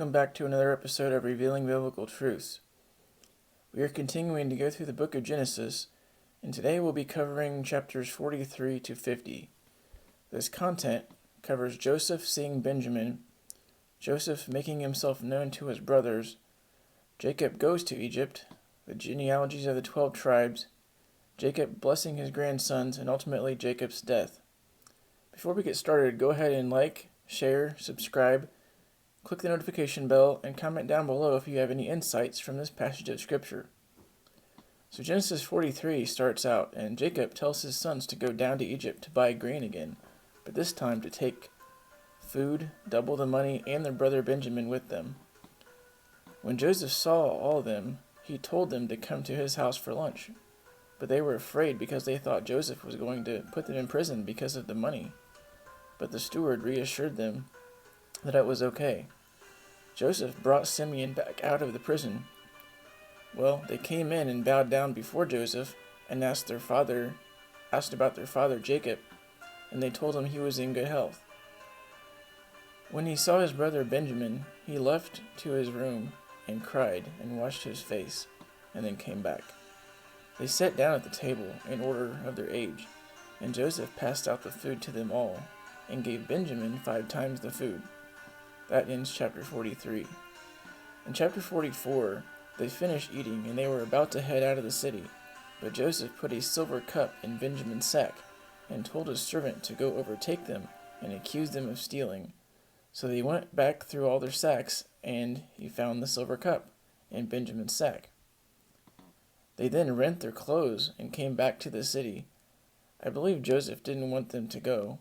welcome back to another episode of Revealing Biblical Truths. We are continuing to go through the book of Genesis, and today we'll be covering chapters 43 to 50. This content covers Joseph seeing Benjamin, Joseph making himself known to his brothers, Jacob goes to Egypt, the genealogies of the 12 tribes, Jacob blessing his grandsons, and ultimately Jacob's death. Before we get started, go ahead and like, share, subscribe, click the notification bell, and comment down below if you have any insights from this passage of Scripture. So Genesis 43 starts out, and Jacob tells his sons to go down to Egypt to buy grain again, but this time to take food, double the money, and their brother Benjamin with them. When Joseph saw all of them, he told them to come to his house for lunch, but they were afraid because they thought Joseph was going to put them in prison because of the money. But the steward reassured them that it was okay. Joseph brought Simeon back out of the prison. Well, they came in and bowed down before Joseph and asked about their father Jacob, and they told him he was in good health. When he saw his brother Benjamin, he left to his room and cried and washed his face, and then came back. They sat down at the table in order of their age, and Joseph passed out the food to them all, and gave Benjamin 5 times the food. That ends chapter 43. In chapter 44, they finished eating, and they were about to head out of the city. But Joseph put a silver cup in Benjamin's sack, and told his servant to go overtake them, and accuse them of stealing. So they went back through all their sacks, and he found the silver cup in Benjamin's sack. They then rent their clothes and came back to the city. I believe Joseph didn't want them to go.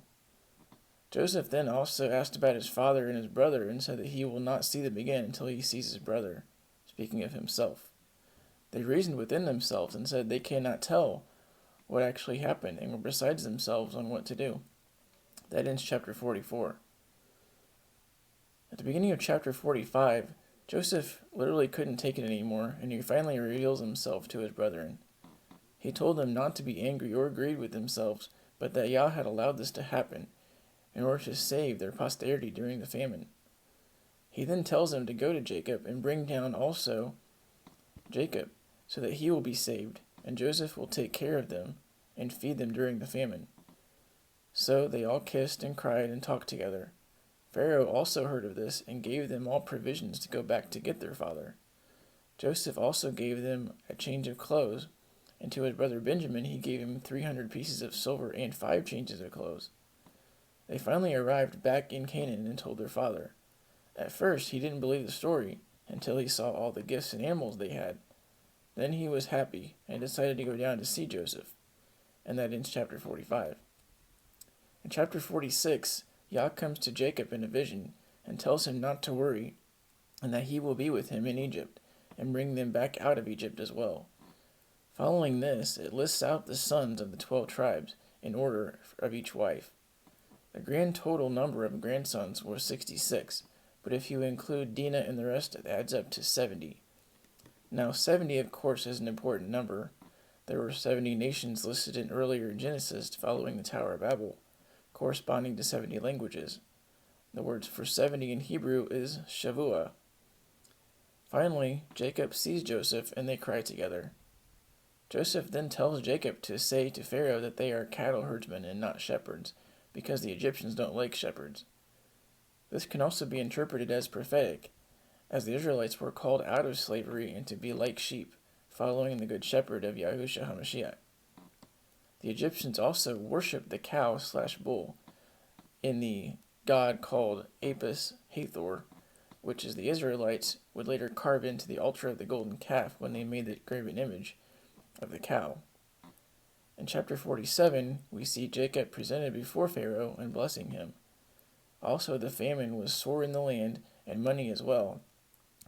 Joseph then also asked about his father and his brother and said that he will not see them again until he sees his brother, speaking of himself. They reasoned within themselves and said they cannot tell what actually happened and were beside themselves on what to do. That ends chapter 44. At the beginning of chapter 45, Joseph literally couldn't take it anymore, and he finally reveals himself to his brethren. He told them not to be angry or grieved with themselves, but that Yah had allowed this to happen in order to save their posterity during the famine. He then tells them to go to Jacob and bring down also Jacob, so that he will be saved, and Joseph will take care of them and feed them during the famine. So they all kissed and cried and talked together. Pharaoh also heard of this and gave them all provisions to go back to get their father. Joseph also gave them a change of clothes, and to his brother Benjamin he gave him 300 pieces of silver and 5 changes of clothes. They finally arrived back in Canaan and told their father. At first he didn't believe the story until he saw all the gifts and animals they had. Then he was happy and decided to go down to see Joseph. And that ends chapter 45. In chapter 46, Yah comes to Jacob in a vision and tells him not to worry, and that he will be with him in Egypt and bring them back out of Egypt as well. Following this, it lists out the sons of the 12 tribes in order of each wife. The grand total number of grandsons was 66, but if you include Dinah and the rest, it adds up to 70. Now 70, of course, is an important number. There were 70 nations listed in earlier Genesis following the Tower of Babel, corresponding to 70 languages. The word for 70 in Hebrew is Shavuah. Finally, Jacob sees Joseph and they cry together. Joseph then tells Jacob to say to Pharaoh that they are cattle herdsmen and not shepherds, because the Egyptians don't like shepherds. This can also be interpreted as prophetic, as the Israelites were called out of slavery and to be like sheep, following the good shepherd of Yahushua HaMashiach. The Egyptians also worshipped the cow/bull in the god called Apis Hathor, which is the Israelites would later carve into the altar of the golden calf when they made the graven image of the cow. In chapter 47, we see Jacob presented before Pharaoh and blessing him. Also, the famine was sore in the land, and money as well.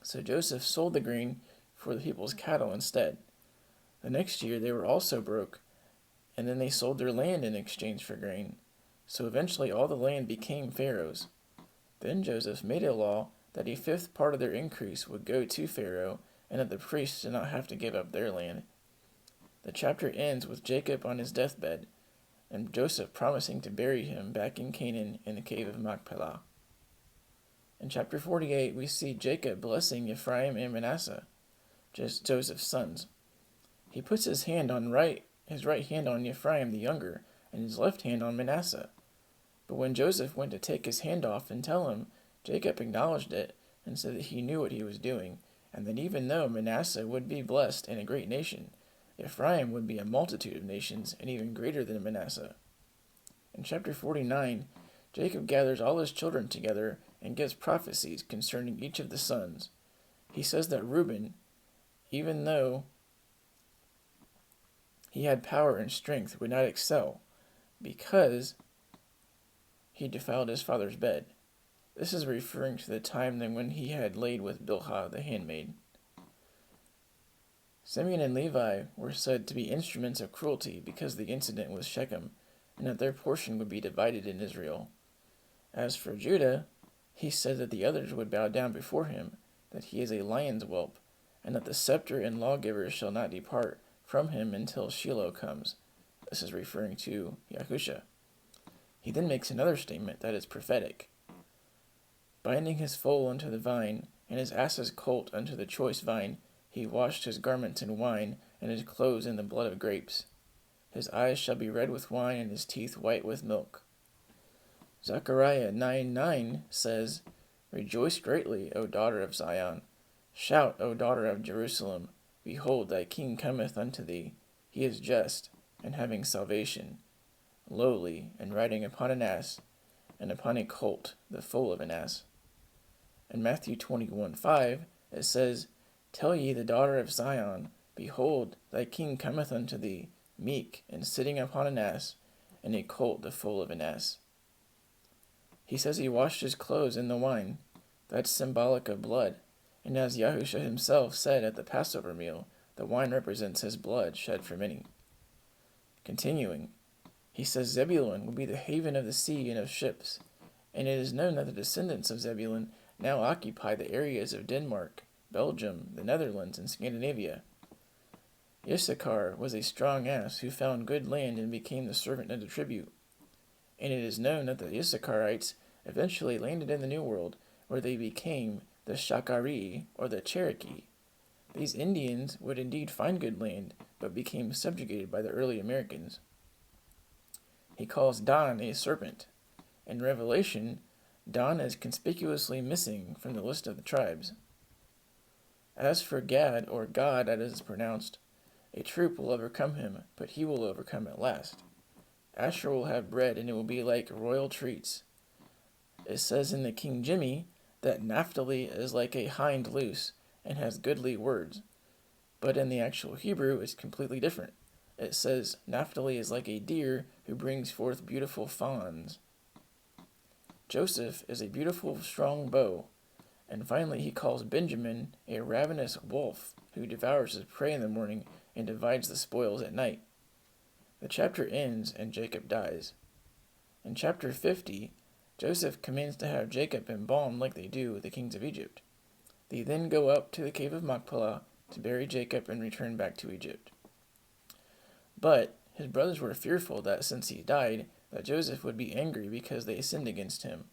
So Joseph sold the grain for the people's cattle instead. The next year, they were also broke, and then they sold their land in exchange for grain. So eventually, all the land became Pharaoh's. Then Joseph made a law that a 5th part of their increase would go to Pharaoh, and that the priests did not have to give up their land. The chapter ends with Jacob on his deathbed, and Joseph promising to bury him back in Canaan in the cave of Machpelah. In chapter 48, we see Jacob blessing Ephraim and Manasseh, just Joseph's sons. He puts his right hand on Ephraim the younger, and his left hand on Manasseh. But when Joseph went to take his hand off and tell him, Jacob acknowledged it and said that he knew what he was doing, and that even though Manasseh would be blessed and a great nation, Ephraim would be a multitude of nations and even greater than Manasseh. In chapter 49, Jacob gathers all his children together and gives prophecies concerning each of the sons. He says that Reuben, even though he had power and strength, would not excel, because he defiled his father's bed. This is referring to the time when he had laid with Bilhah the handmaid. Simeon and Levi were said to be instruments of cruelty because the incident with Shechem, and that their portion would be divided in Israel. As for Judah, he said that the others would bow down before him, that he is a lion's whelp, and that the scepter and lawgiver shall not depart from him until Shiloh comes. This is referring to Yahusha. He then makes another statement that is prophetic. Binding his foal unto the vine, and his ass's colt unto the choice vine, he washed his garments in wine, and his clothes in the blood of grapes. His eyes shall be red with wine, and his teeth white with milk. Zechariah 9:9 says, Rejoice greatly, O daughter of Zion. Shout, O daughter of Jerusalem. Behold, thy king cometh unto thee. He is just, and having salvation, lowly, and riding upon an ass, and upon a colt, the foal of an ass. In Matthew 21:5, it says, Tell ye the daughter of Zion, Behold, thy king cometh unto thee, meek, and sitting upon an ass, and a colt the foal of an ass. He says he washed his clothes in the wine. That's symbolic of blood. And as Yahusha himself said at the Passover meal, the wine represents his blood shed for many. Continuing, he says Zebulun will be the haven of the sea and of ships, and it is known that the descendants of Zebulun now occupy the areas of Denmark, Belgium, the Netherlands, and Scandinavia. Issachar was a strong ass who found good land and became the servant of the tribute. And it is known that the Issacharites eventually landed in the New World, where they became the Shakari, or the Cherokee. These Indians would indeed find good land, but became subjugated by the early Americans. He calls Dan a serpent. In Revelation, Dan is conspicuously missing from the list of the tribes. As for Gad, or God as it is pronounced, a troop will overcome him, but he will overcome at last. Asher will have bread, and it will be like royal treats. It says in the King Jimmy that Naphtali is like a hind loose and has goodly words, but in the actual Hebrew it's completely different. It says Naphtali is like a deer who brings forth beautiful fawns. Joseph is a beautiful strong bow, and finally he calls Benjamin a ravenous wolf who devours his prey in the morning and divides the spoils at night. The chapter ends and Jacob dies. In chapter 50, Joseph commands to have Jacob embalmed like they do with the kings of Egypt. They then go up to the cave of Machpelah to bury Jacob and return back to Egypt. But his brothers were fearful that since he died, that Joseph would be angry because they sinned against him.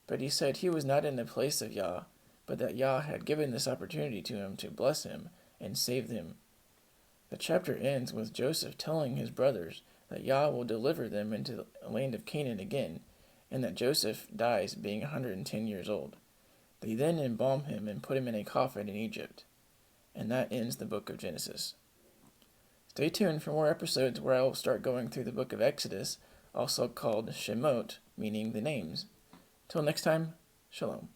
But he said he was not in the place of Yah, but that Yah had given this opportunity to him to bless him and save him. The chapter ends with Joseph telling his brothers that Yah will deliver them into the land of Canaan again, and that Joseph dies being 110 years old. They then embalm him and put him in a coffin in Egypt. And that ends the book of Genesis. Stay tuned for more episodes where I will start going through the book of Exodus, also called Shemot, meaning the names. Till next time, Shalom.